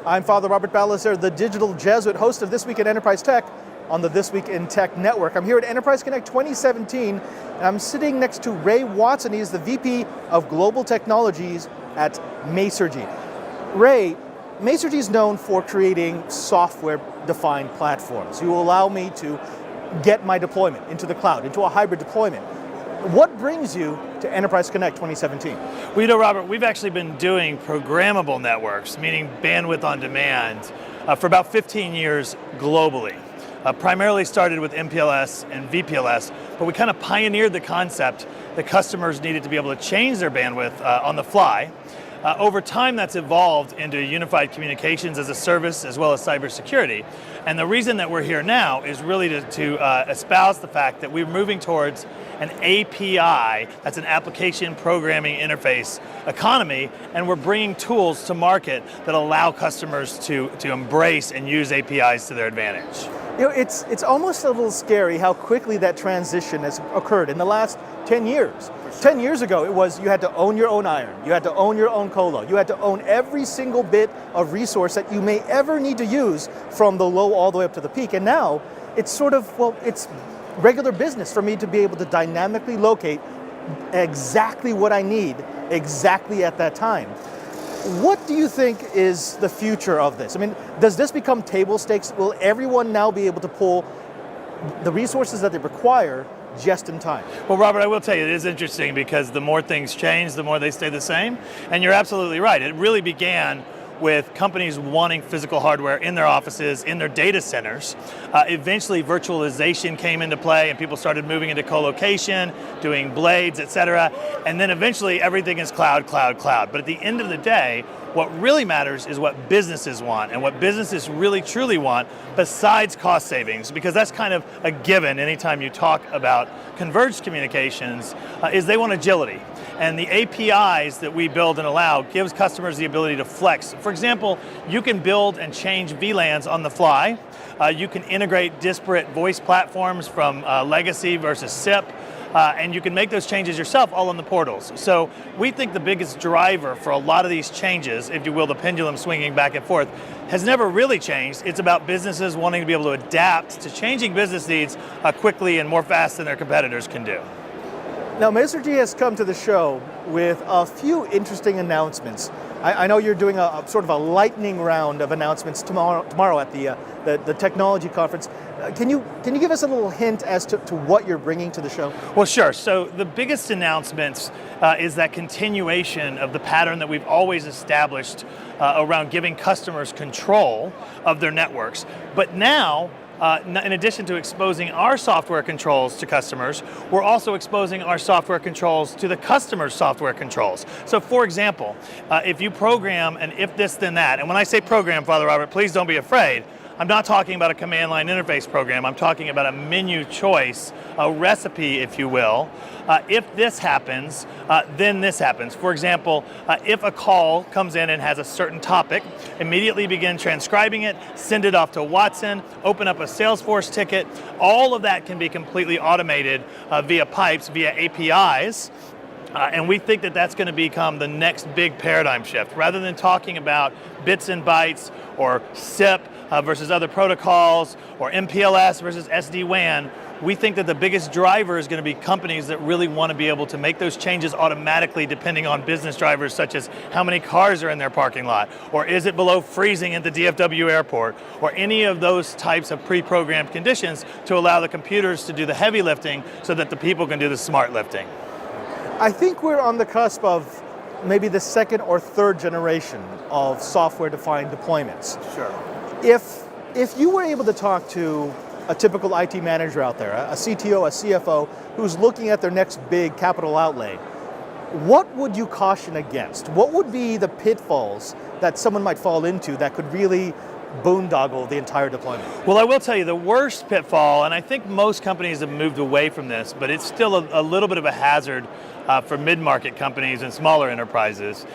I'm Father Robert Ballecer, the digital Jesuit, host of This Week in Enterprise Tech on the This Week in Tech Network. I'm here at Enterprise Connect 2017, and I'm sitting next to Ray Watson. He's the VP of Global Technologies at Masergy. Ray, Masergy is known for creating software-defined platforms. You allow me to get my deployment into the cloud, into a hybrid deployment. What brings you to Enterprise Connect 2017? Well, you know, Robert, we've actually been doing programmable networks, meaning bandwidth on demand, for about 15 years globally. Primarily started with MPLS and VPLS, but we kind of pioneered the concept that customers needed to be able to change their bandwidth on the fly. Over time, that's evolved into unified communications as a service as well as cybersecurity. And the reason that we're here now is really to espouse the fact that we're moving towards an API, that's an application programming interface economy, and we're bringing tools to market that allow customers to embrace and use APIs to their advantage. You know, it's almost a little scary how quickly that transition has occurred in the last 10 years. 10 years ago, it was you had to own your own iron, you had to own your own colo, you had to own every single bit of resource that you may ever need to use from the low all the way up to the peak. And now, it's sort of, well, it's regular business for me to be able to dynamically locate exactly what I need, exactly at that time. What do you think is the future of this? I mean, does this become table stakes? Will everyone now be able to pull the resources that they require just in time? Well, Robert, I will tell you, it is interesting because the more things change, the more they stay the same. And you're absolutely right. It really began with companies wanting physical hardware in their offices, in their data centers. Eventually, virtualization came into play and people started moving into co-location, doing blades, et cetera. And then eventually, everything is cloud, cloud, cloud. But at the end of the day, what really matters is what businesses want and what businesses really truly want besides cost savings, because that's kind of a given anytime you talk about converged communications, is they want agility. And the APIs that we build and allow gives customers the ability to flex. For example, you can build and change VLANs on the fly. You can integrate disparate voice platforms from legacy versus SIP. And you can make those changes yourself all in the portals. So we think the biggest driver for a lot of these changes, if you will, the pendulum swinging back and forth, has never really changed. It's about businesses wanting to be able to adapt to changing business needs quickly and more fast than their competitors can do. Now, Masergy has come to the show with a few interesting announcements. I know you're doing a sort of a lightning round of announcements tomorrow at the technology conference. Can you give us a little hint as to what you're bringing to the show? Well, sure. So the biggest announcements is that continuation of the pattern that we've always established around giving customers control of their networks. But now, in addition to exposing our software controls to customers, we're also exposing our software controls to the customer's software controls. So for example, if you program an if this then that, and when I say program, Father Robert, please don't be afraid, I'm not talking about a command line interface program, I'm talking about a menu choice, a recipe, if you will. If this happens, then this happens. For example, if a call comes in and has a certain topic, immediately begin transcribing it, send it off to Watson, open up a Salesforce ticket. All of that can be completely automated via pipes, via APIs. And we think that that's going to become the next big paradigm shift. Rather than talking about bits and bytes or SIP versus other protocols or MPLS versus SD-WAN, we think that the biggest driver is going to be companies that really want to be able to make those changes automatically depending on business drivers such as how many cars are in their parking lot, or is it below freezing at the DFW airport, or any of those types of pre-programmed conditions to allow the computers to do the heavy lifting so that the people can do the smart lifting. I think we're on the cusp of maybe the second or third generation of software-defined deployments. Sure. If you were able to talk to a typical IT manager out there, a CTO, a CFO, who's looking at their next big capital outlay, what would you caution against? What would be the pitfalls that someone might fall into that could really boondoggle the entire deployment? Well, I will tell you the worst pitfall, and I think most companies have moved away from this, but it's still a little bit of a hazard for mid-market companies and smaller enterprises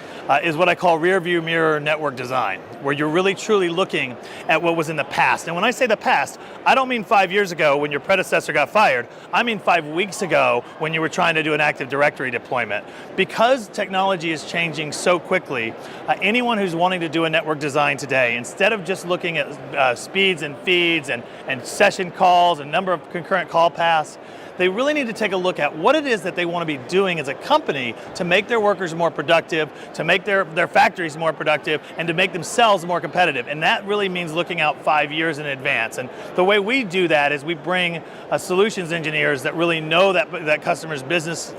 is what I call rear view mirror network design, where you're really truly looking at what was in the past. And when I say the past, I don't mean 5 years ago when your predecessor got fired. I mean 5 weeks ago when you were trying to do an Active Directory deployment. Because technology is changing so quickly, anyone who's wanting to do a network design today, instead of just looking at speeds and feeds and session calls and number of concurrent call paths, they really need to take a look at what it is that they want to be doing as a company to make their workers more productive, to make their factories more productive, and to make themselves more competitive. And that really means looking out 5 years in advance. And the way we do that is we bring solutions engineers that really know that customer's business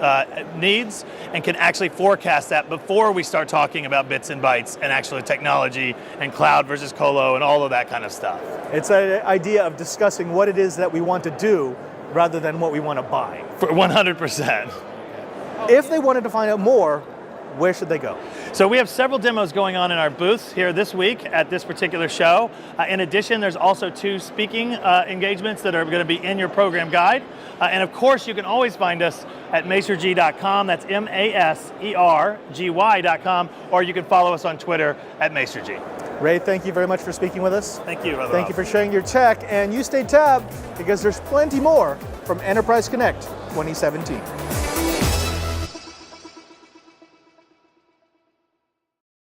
needs and can actually forecast that before we start talking about bits and bytes and actually technology and cloud versus colo and all of that kind of stuff. It's an idea of discussing what it is that we want to do rather than what we want to buy. For 100%. If they wanted to find out more, where should they go? So we have several demos going on in our booth here this week at this particular show. In addition, there's also 2 speaking engagements that are going to be in your program guide. And of course, you can always find us at masergy.com. That's masergy.com. Or you can follow us on Twitter at Masergy. Ray, thank you very much for speaking with us. Thank you, Brother Thank you for sharing your tech, and you stay tabbed because there's plenty more from Enterprise Connect 2017.